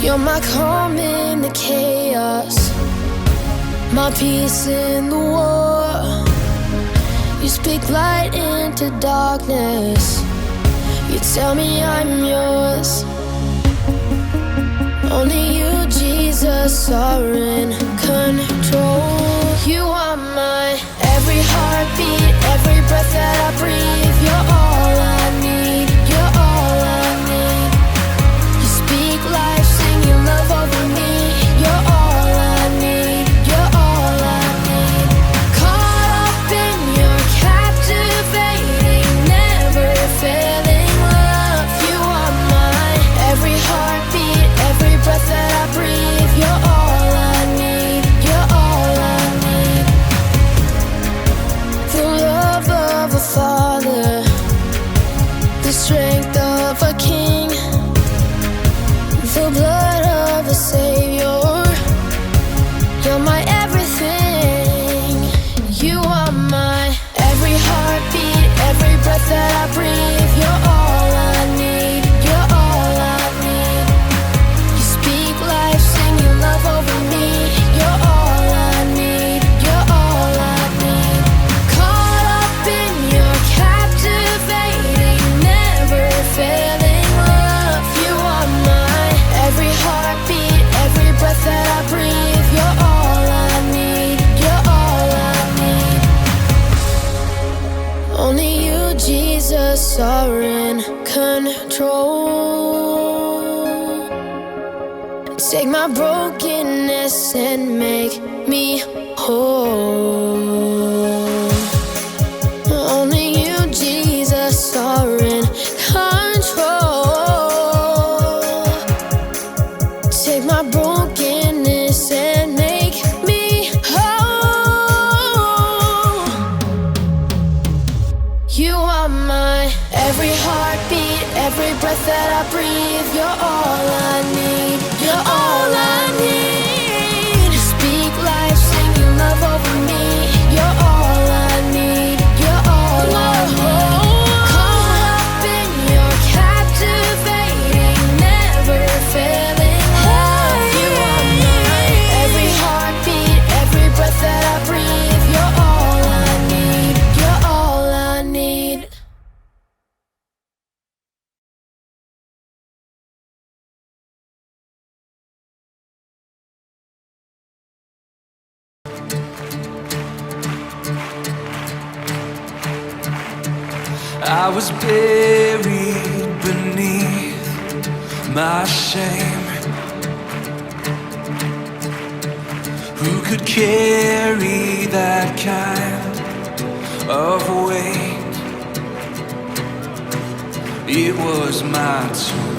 You're my calm in the chaos, my peace in the war. You speak light into darkness, you tell me I'm yours. Only you, Jesus, are in control. You are my every heartbeat, every breath that I breathe. You're all I need, you're all I need. You speak life, sing your love over me. You're all I need, you're all I need. Caught up in your captivating, never failing love. You are my every heartbeat, every breath that I breathe. You're all I need, you're all I need. The love of a father, the strength of a king, the blood of a savior. You're my everything. You are my every heartbeat, every breath that I breathe. You're all I need, you're all I need. You speak life, sing your love over me. You're all I need, you're all I need. Caught up in your captivating, never failing love. You are my every heartbeat, every breath that I breathe. You're all I need, you're all I need. Only you, Jesus, are in control. Take my brokenness and make me whole. Only you, Jesus, are in control. Take my brokenness and make me whole. You are my every heartbeat, every breath that I breathe. You're all I need, you're all I need. You speak life, sing your love over me. You're all I need, you're all I need. Caught up in your captivating, never failing love. You are my every heartbeat, every breath that I breathe. You're all I need, you're all I need. I was buried beneath my shame. Who could carry that kind of weight? It was my tomb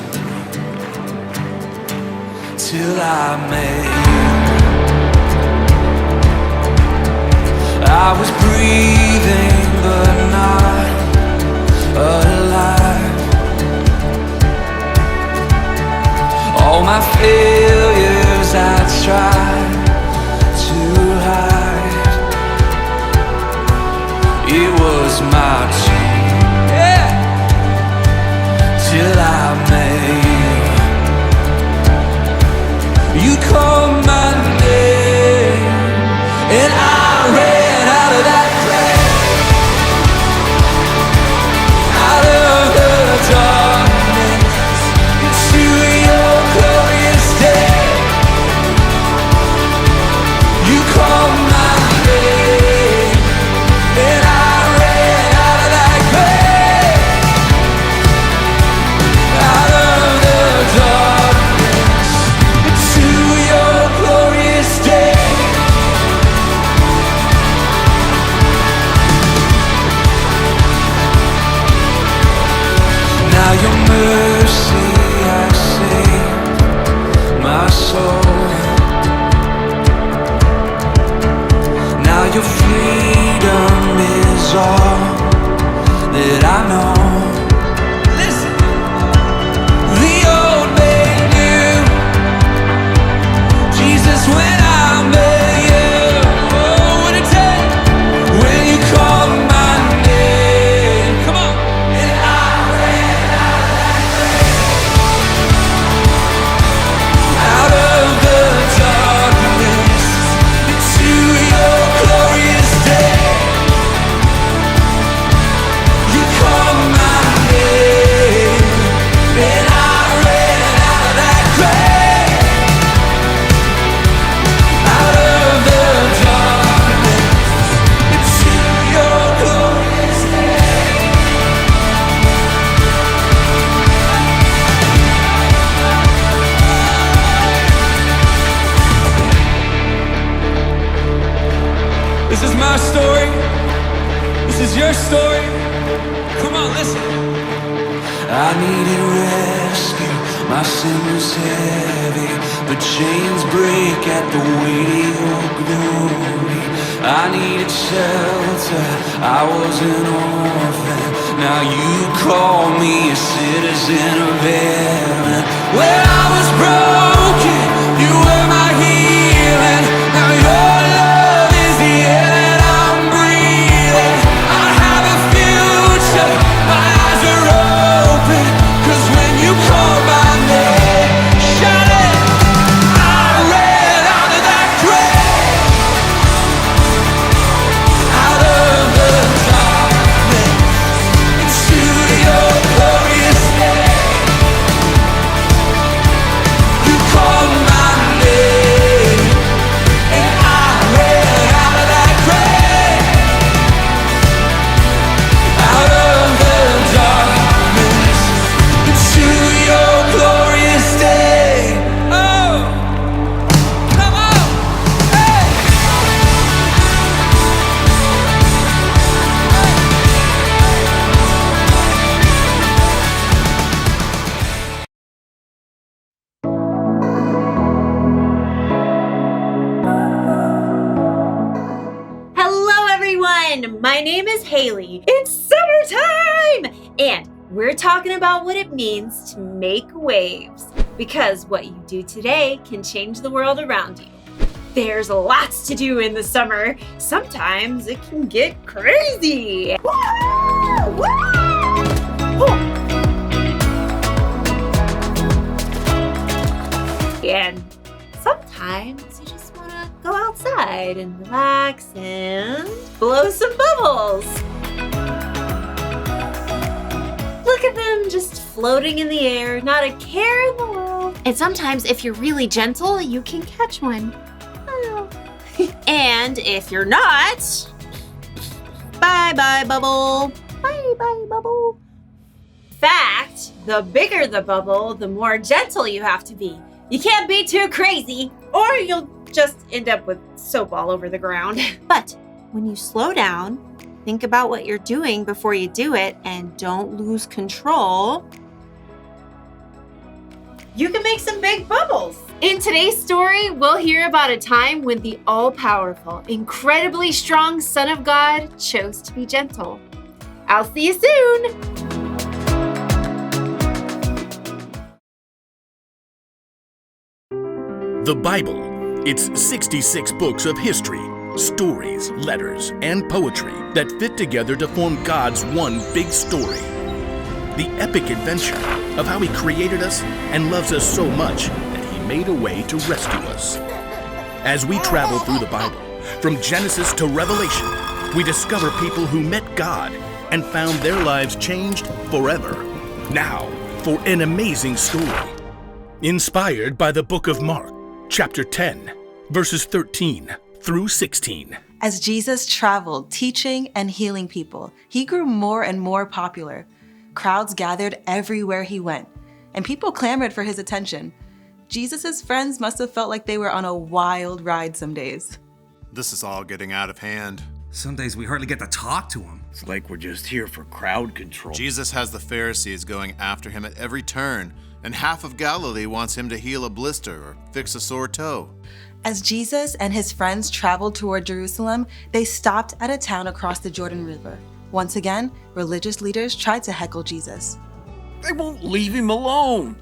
till I made. I was breathing but not alive. All my failures I tried to hide. It was my tomb, yeah, till I made. You called my name and I ran out of that place, out of the darkness into your glorious day. You called my name and I ran out of that grave, out of the darkness into your glorious day. Now your mercy has saved my soul. Now your freedom is all that I know. Listen, the old man knew Jesus when I met you. Oh, what a day when you called my name. Come on, and I ran out of that grave. This is my story. This is your story. Come on, listen. I needed rescue, my sin was heavy, but chains break at the weight of your glory. I needed shelter, I was an orphan, now you call me a citizen of heaven. When I was broken, you were my healing, now your love is the air that I'm breathing. I have a future, my eyes are open, 'cause when you call my name, shout it, I ran out of that grave, out of the darkness, into your glorious day. You called my name, and I ran out of that grave, out of the darkness, into your glorious day. Oh, come on, hey. Hello everyone, my name is Haley. It's summertime! And we're talking about what it means to make waves. Because what you do today can change the world around you. There's lots to do in the summer. Sometimes it can get crazy. Woo! Woo! And sometimes you just want to go outside and relax and blow some bubbles. Look at them just floating in the air, not a care in the world. And sometimes if you're really gentle, you can catch one. Oh. And if you're not, bye-bye bubble. Bye-bye bubble. Fact, the bigger the bubble, the more gentle you have to be. You can't be too crazy, or you'll just end up with soap all over the ground. But when you slow down, think about what you're doing before you do it, and don't lose control, you can make some big bubbles. In today's story, we'll hear about a time when the all-powerful, incredibly strong Son of God chose to be gentle. I'll see you soon. The Bible. It's 66 books of history, stories, letters, and poetry that fit together to form God's one big story. The epic adventure of how He created us and loves us so much that He made a way to rescue us. As we travel through the Bible, from Genesis to Revelation, we discover people who met God and found their lives changed forever. Now, for an amazing story. Inspired by the book of Mark, chapter 10, verses 13 through 16. As Jesus traveled, teaching and healing people, He grew more and more popular. Crowds gathered everywhere He went, and people clamored for His attention. Jesus' friends must have felt like they were on a wild ride some days. This is all getting out of hand. Some days we hardly get to talk to him. It's like we're just here for crowd control. Jesus has the Pharisees going after Him at every turn, and half of Galilee wants Him to heal a blister or fix a sore toe. As Jesus and His friends traveled toward Jerusalem, they stopped at a town across the Jordan River. Once again, religious leaders tried to heckle Jesus. They won't leave Him alone.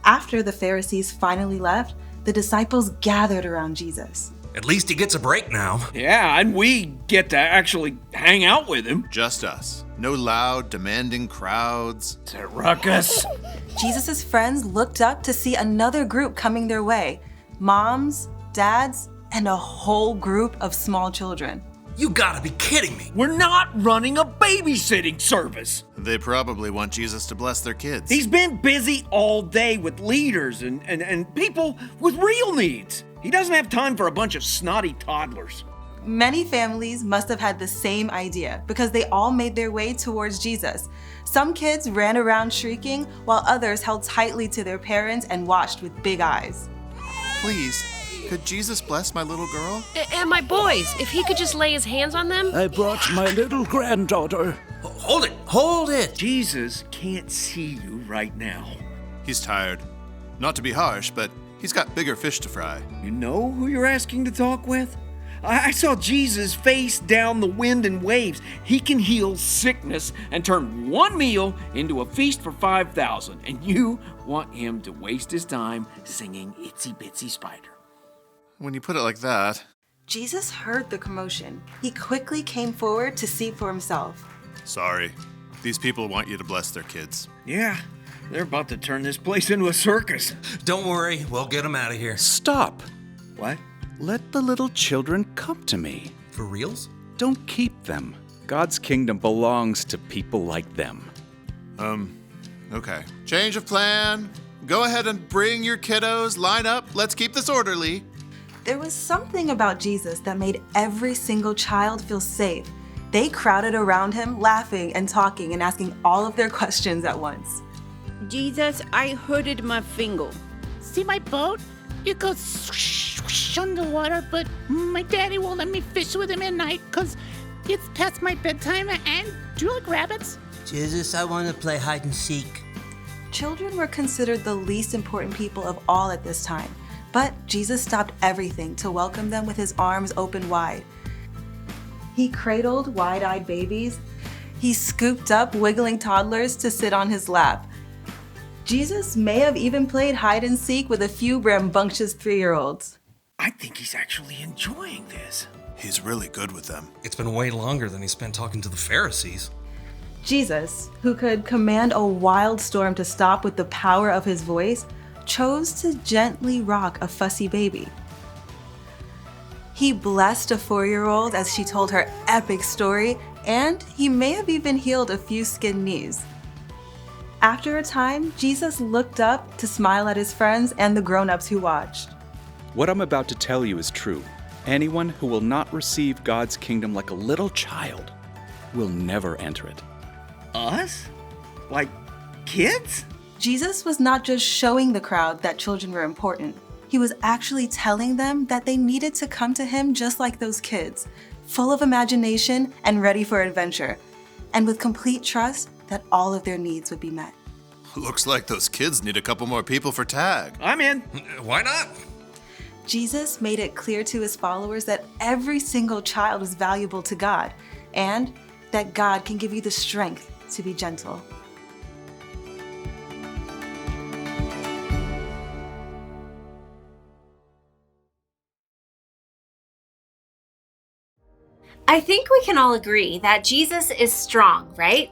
After the Pharisees finally left, the disciples gathered around Jesus. At least he gets a break now. Yeah, and we get to actually hang out with Him. Just us. No loud, demanding crowds. It's a ruckus. Jesus' friends looked up to see another group coming their way. Moms, dads, and a whole group of small children. You gotta be kidding me. We're not running a babysitting service. They probably want Jesus to bless their kids. He's been busy all day with leaders and people with real needs. He doesn't have time for a bunch of snotty toddlers. Many families must have had the same idea because they all made their way towards Jesus. Some kids ran around shrieking, while others held tightly to their parents and watched with big eyes. Please, Could Jesus bless my little girl? And my boys, if he could just lay his hands on them. I brought my little granddaughter. Hold it! Hold it! Jesus can't see you right now. He's tired. Not to be harsh, but he's got bigger fish to fry. You know who you're asking to talk with? I saw Jesus face down the wind and waves. He can heal sickness and turn one meal into a feast for 5,000. And you want him to waste his time singing Itsy Bitsy Spider. When you put it like that. Jesus heard the commotion. He quickly came forward to see for himself. Sorry. These people want you to bless their kids. Yeah, they're about to turn this place into a circus. Don't worry, we'll get him out of here. Stop. What? Let the little children come to me. For reals? Don't keep them. God's kingdom belongs to people like them. Okay. Change of plan. Go ahead and bring your kiddos. Line up. Let's keep this orderly. There was something about Jesus that made every single child feel safe. They crowded around him, laughing and talking and asking all of their questions at once. Jesus, I hurted my finger. See my boat? It goes swoosh underwater, but my daddy won't let me fish with him at night because it's past my bedtime. And do you like rabbits? Jesus, I want to play hide and seek. Children were considered the least important people of all at this time, but Jesus stopped everything to welcome them with his arms open wide. He cradled wide-eyed babies. He scooped up wiggling toddlers to sit on his lap. Jesus may have even played hide and seek with a few rambunctious 3-year-olds. I think he's actually enjoying this. He's really good with them. It's been way longer than he spent talking to the Pharisees. Jesus, who could command a wild storm to stop with the power of his voice, chose to gently rock a fussy baby. He blessed a 4-year-old as she told her epic story, and he may have even healed a few skinned knees. After a time, Jesus looked up to smile at his friends and the grown-ups who watched. What I'm about to tell you is true. Anyone who will not receive God's kingdom like a little child will never enter it. Us? Like kids? Jesus was not just showing the crowd that children were important. He was actually telling them that they needed to come to him just like those kids, full of imagination and ready for adventure, and with complete trust that all of their needs would be met. Looks like those kids need a couple more people for tag. I'm in. Why not? Jesus made it clear to his followers that every single child is valuable to God, and that God can give you the strength to be gentle. I think we can all agree that Jesus is strong, right?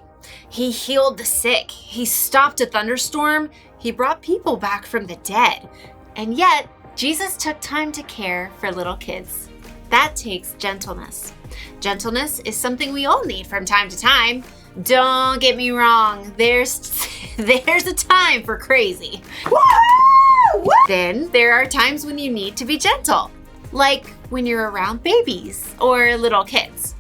He healed the sick. He stopped a thunderstorm. He brought people back from the dead. And yet, Jesus took time to care for little kids. That takes gentleness. Gentleness is something we all need from time to time. Don't get me wrong, there's a time for crazy. Woo! Then there are times when you need to be gentle, like when you're around babies or little kids,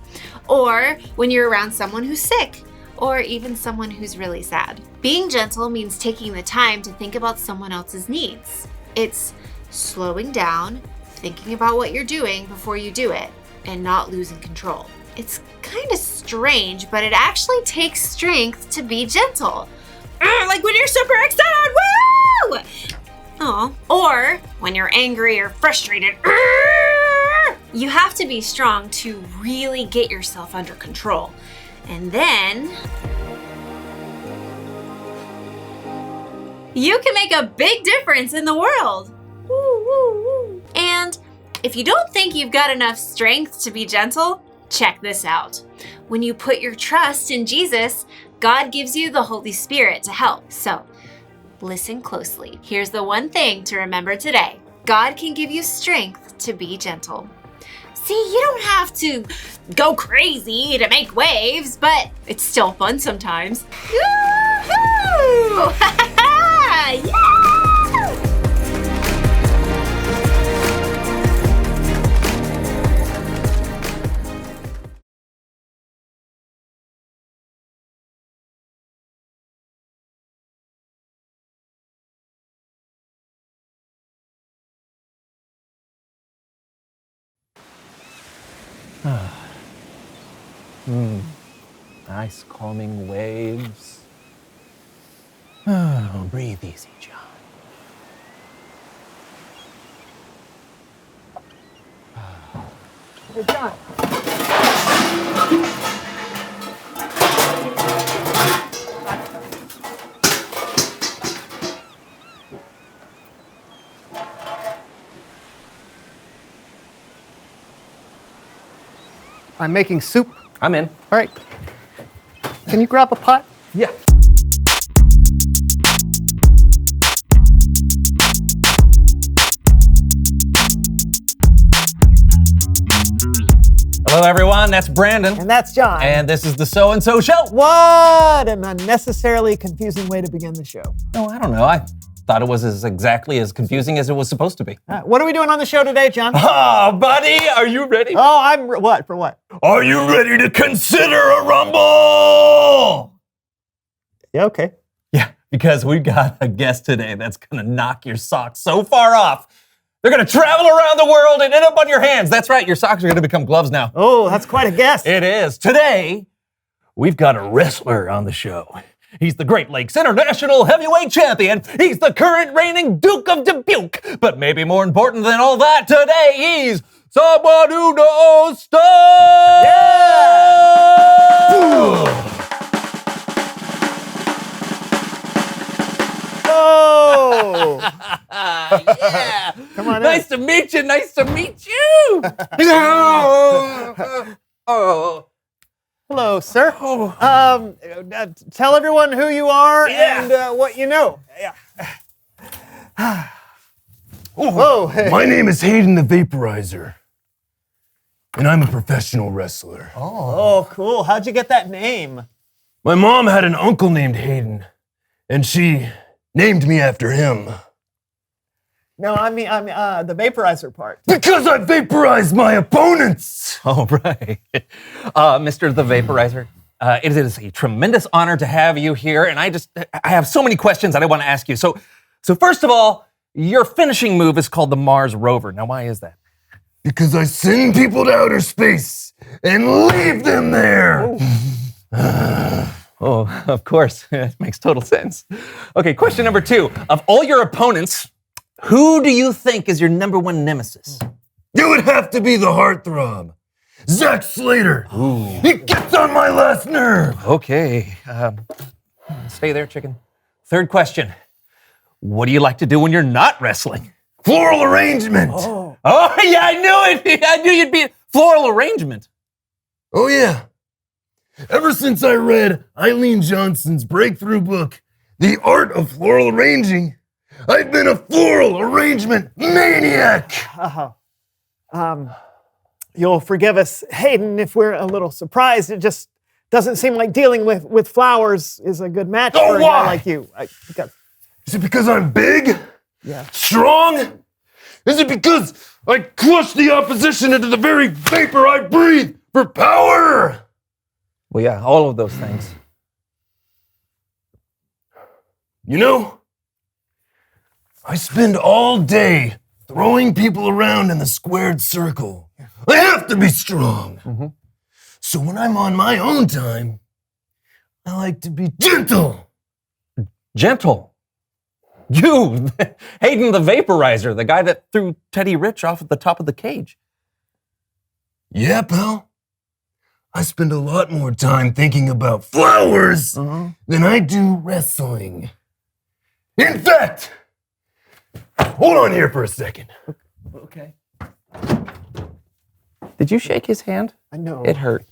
or when you're around someone who's sick, or even someone who's really sad. Being gentle means taking the time to think about someone else's needs. It's slowing down, thinking about what you're doing before you do it, and not losing control. It's kind of strange, but it actually takes strength to be gentle. Like when you're super excited, woo! Oh, or when you're angry or frustrated. You have to be strong to really get yourself under control. And then you can make a big difference in the world. Woo, woo, woo. And if you don't think you've got enough strength to be gentle, check this out. When you put your trust in Jesus, God gives you the Holy Spirit to help. So, listen closely. Here's the one thing to remember today. God can give you strength to be gentle. See, you don't have to go crazy to make waves, but it's still fun sometimes. Yoo-hoo! Yeah! Nice calming waves. Oh, breathe easy, John. Hey, John. I'm making soup. I'm in. All right. Can you grab a pot? Yeah. Hello, everyone. That's Brandon. And that's John. And this is the So and So Show. What an unnecessarily confusing way to begin the show. Oh, I don't know. I thought it was exactly as confusing as it was supposed to be. What are we doing on the show today, John? Oh, buddy, are you ready? Oh, what? For what? Are you ready to consider a rumble? Yeah, okay. Yeah, because we've got a guest today that's going to knock your socks so far off. They're going to travel around the world and end up on your hands. That's right, your socks are going to become gloves now. Oh, that's quite a guest. It is. Today, we've got a wrestler on the show. He's the Great Lakes International Heavyweight Champion. He's the current reigning Duke of Dubuque. But maybe more important than all that, today he's someone who knows stuff! Yeah! Oh! Yeah! Come on in. Nice to meet you, nice to meet you! Oh. Hello, sir. Tell everyone who you are and what you know. Yeah. Whoa. Hey. My name is Hayden the Vaporizer, and I'm a professional wrestler. Oh, cool. How'd you get that name? My mom had an uncle named Hayden, and she named me after him. No, I mean the vaporizer part. Because I vaporize my opponents! Oh, right. Mr. the Vaporizer, it is a tremendous honor to have you here, and I have so many questions that I want to ask you. So first of all, your finishing move is called the Mars Rover. Now, why is that? Because I send people to outer space and leave them there! Oh, of course. That makes total sense. Okay, question number 2. Of all your opponents, who do you think is your number one nemesis? It would have to be the heartthrob, Zack Slater. Ooh. He gets on my last nerve. Okay. Stay there, chicken. Third question. What do you like to do when you're not wrestling? Floral arrangement. Oh, yeah, I knew it. I knew you'd be floral arrangement. Oh, yeah. Ever since I read Eileen Johnson's breakthrough book, The Art of Floral Arranging, I've been a floral arrangement maniac! You'll forgive us, Hayden, if we're a little surprised. It just doesn't seem like dealing with flowers is a good match for a guy like you. Is it because I'm big? Yeah. Strong? Is it because I crush the opposition into the very vapor I breathe for power? Well, yeah, all of those things. You know, I spend all day throwing people around in the squared circle. I have to be strong. Mm-hmm. So when I'm on my own time, I like to be gentle. Gentle? You, Hayden the Vaporizer, the guy that threw Teddy Rich off at the top of the cage. Yeah, pal. I spend a lot more time thinking about flowers than I do wrestling. In fact, hold on here for a second. Okay. Did you shake his hand? I know. It hurt.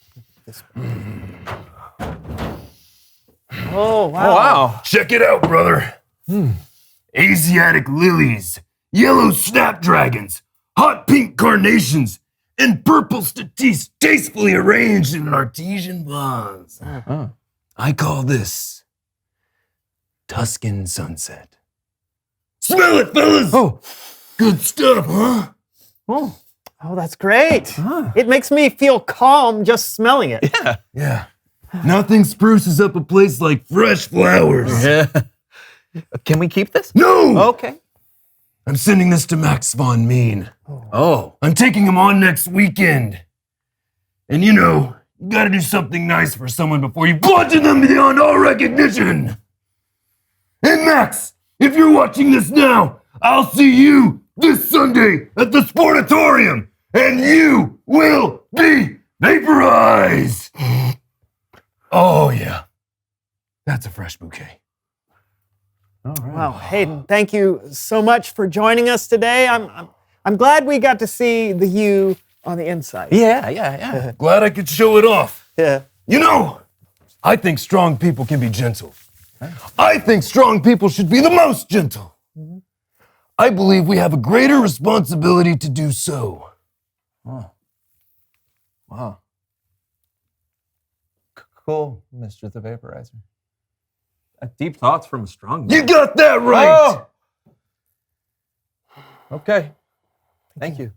Oh, wow. Oh, wow. Check it out, brother. Asiatic lilies, yellow snapdragons, hot pink carnations, and purple statice tastefully arranged in an artesian vase. I call this Tuscan sunset. Smell it, fellas! Oh, good stuff, huh? Oh, that's great. It makes me feel calm just smelling it. Yeah. Nothing spruces up a place like fresh flowers. Yeah. Can we keep this? No! Okay. I'm sending this to Max von Mean. Oh. I'm taking him on next weekend. And you know, You gotta do something nice for someone before you bludgeon them beyond all recognition. And Max, if you're watching this now, I'll see you this Sunday at the Sportatorium, and you will be vaporized. Oh yeah, that's a fresh bouquet. All right. Wow, Hayden, thank you so much for joining us today. I'm glad we got to see the you on the inside. Yeah. Glad I could show it off. Yeah. You know, I think strong people can be gentle. I think strong people should be the most gentle. I believe we have a greater responsibility to do so. Oh. Wow. Cool, Mr. the Vaporizer. Deep thoughts from a strong man. You got that right! Oh! Okay. Thank you.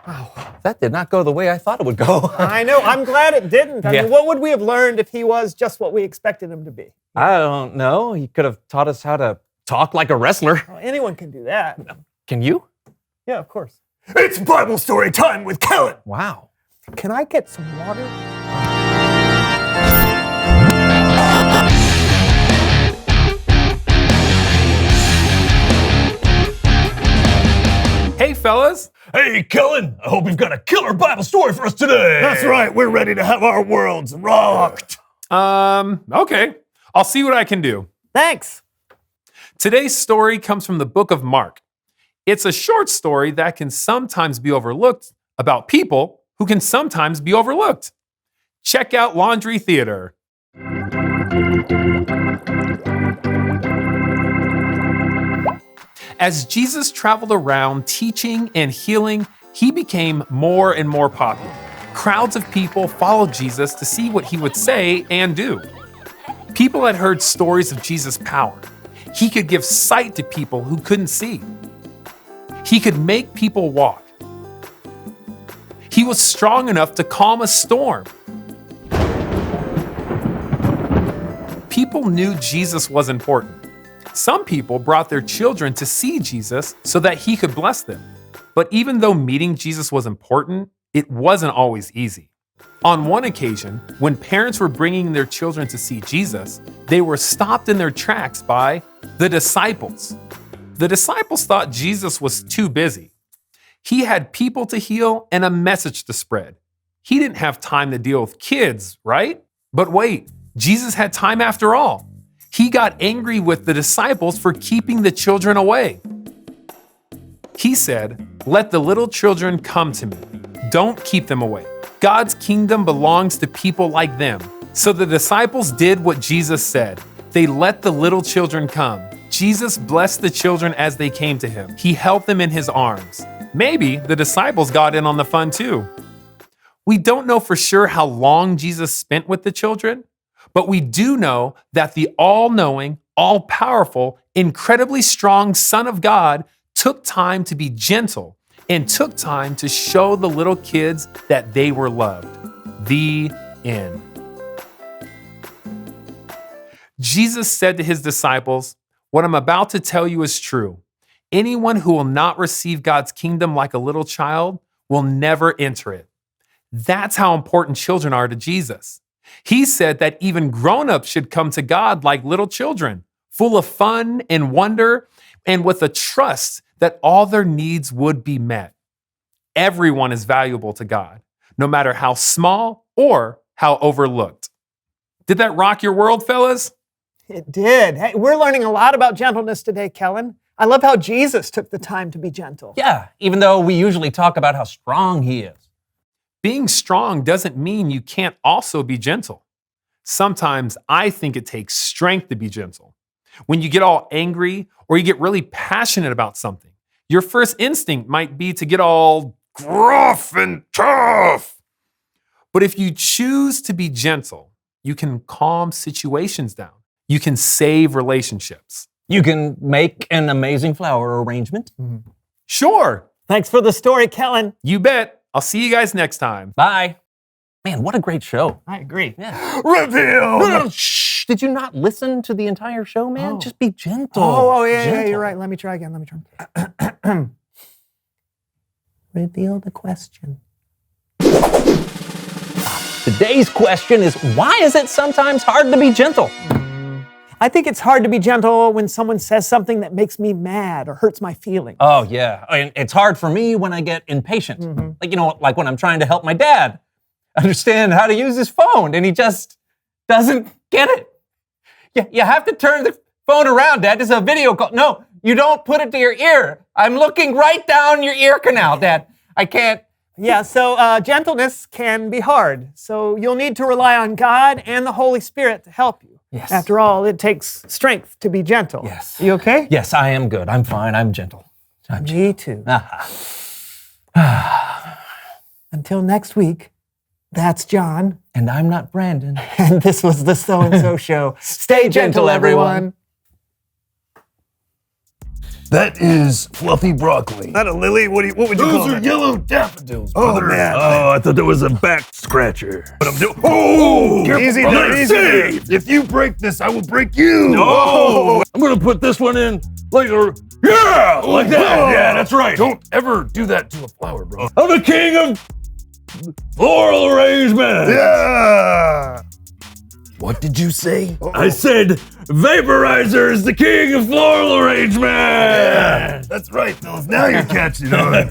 Wow, that did not go the way I thought it would go. I know, I'm glad it didn't. I Yeah. mean, what would we have learned if he was just what we expected him to be? I don't know. He could have taught us how to talk like a wrestler. Well, anyone can do that. Can you? Yeah, of course. It's Bible story time with Kellen. Wow. Can I get some water? Hey, fellas. Hey, Kellen. I hope you've got a killer Bible story for us today. That's right. We're ready to have our worlds rocked. Okay. I'll see what I can do. Thanks. Today's story comes from the book of Mark. It's a short story that can sometimes be overlooked about people who can sometimes be overlooked. Check out Laundry Theater. As Jesus traveled around teaching and healing, he became more and more popular. Crowds of people followed Jesus to see what he would say and do. People had heard stories of Jesus' power. He could give sight to people who couldn't see. He could make people walk. He was strong enough to calm a storm. People knew Jesus was important. Some people brought their children to see Jesus so that he could bless them. But even though meeting Jesus was important, it wasn't always easy. On one occasion, when parents were bringing their children to see Jesus, they were stopped in their tracks by the disciples. The disciples thought Jesus was too busy. He had people to heal and a message to spread. He didn't have time to deal with kids, right? But wait, Jesus had time after all. He got angry with the disciples for keeping the children away. He said, "Let the little children come to me. Don't keep them away. God's kingdom belongs to people like them." So the disciples did what Jesus said. They let the little children come. Jesus blessed the children as they came to him. He held them in his arms. Maybe the disciples got in on the fun too. We don't know for sure how long Jesus spent with the children, but we do know that the all-knowing, all-powerful, incredibly strong Son of God took time to be gentle and took time to show the little kids that they were loved. The end. Jesus said to his disciples, "What I'm about to tell you is true. Anyone who will not receive God's kingdom like a little child will never enter it." That's how important children are to Jesus. He said that even grown-ups should come to God like little children, full of fun and wonder, and with a trust that all their needs would be met. Everyone is valuable to God, no matter how small or how overlooked. Did that rock your world, fellas? It did. Hey, we're learning a lot about gentleness today, Kellen. I love how Jesus took the time to be gentle. Yeah, even though we usually talk about how strong he is. Being strong doesn't mean you can't also be gentle. Sometimes I think it takes strength to be gentle. When you get all angry or you get really passionate about something, your first instinct might be to get all gruff and tough. But if you choose to be gentle, you can calm situations down. You can save relationships. You can make an amazing flower arrangement. Sure. Thanks for the story, Kellen. You bet. I'll see you guys next time. Bye. Man, what a great show. I agree. Yeah. Reveal! No, shh. Did you not listen to the entire show, man? Oh. Just be gentle. Oh, yeah, Gentle. you're right. Let me try again. reveal the question. Today's question is, why is it sometimes hard to be gentle? I think it's hard to be gentle when someone says something that makes me mad or hurts my feelings. Oh, yeah. And it's hard for me when I get impatient. Like when I'm trying to help my dad understand how to use his phone and he just doesn't get it. You have to turn the phone around, Dad. This is a video call. No, you don't put it to your ear. I'm looking right down your ear canal, Dad. I can't. Yeah, so gentleness can be hard. So you'll need to rely on God and the Holy Spirit to help you. Yes. After all, it takes strength to be gentle. Yes. You okay? Yes, I am good. I'm fine. I'm gentle. Me too. Until next week, that's John. And I'm not Brandon. And this was the So and So Show. Stay gentle, everyone. That is fluffy broccoli. Not a lily? What would you call Those are that? yellow daffodils, Oh, brother. man. Oh, I thought that was a back scratcher. But I'm doing. Oh, careful, Easy brother. there, easy there. If you break this, I will break you. No. I'm gonna put this one in like a. Yeah, like that. Yeah, that's right. Don't ever do that to a flower, bro. I'm the king of floral arrangement. Yeah. What did you say? I said vaporizer is the king of floral arrangement. Yeah, that's right, Phils. Now you're catching on.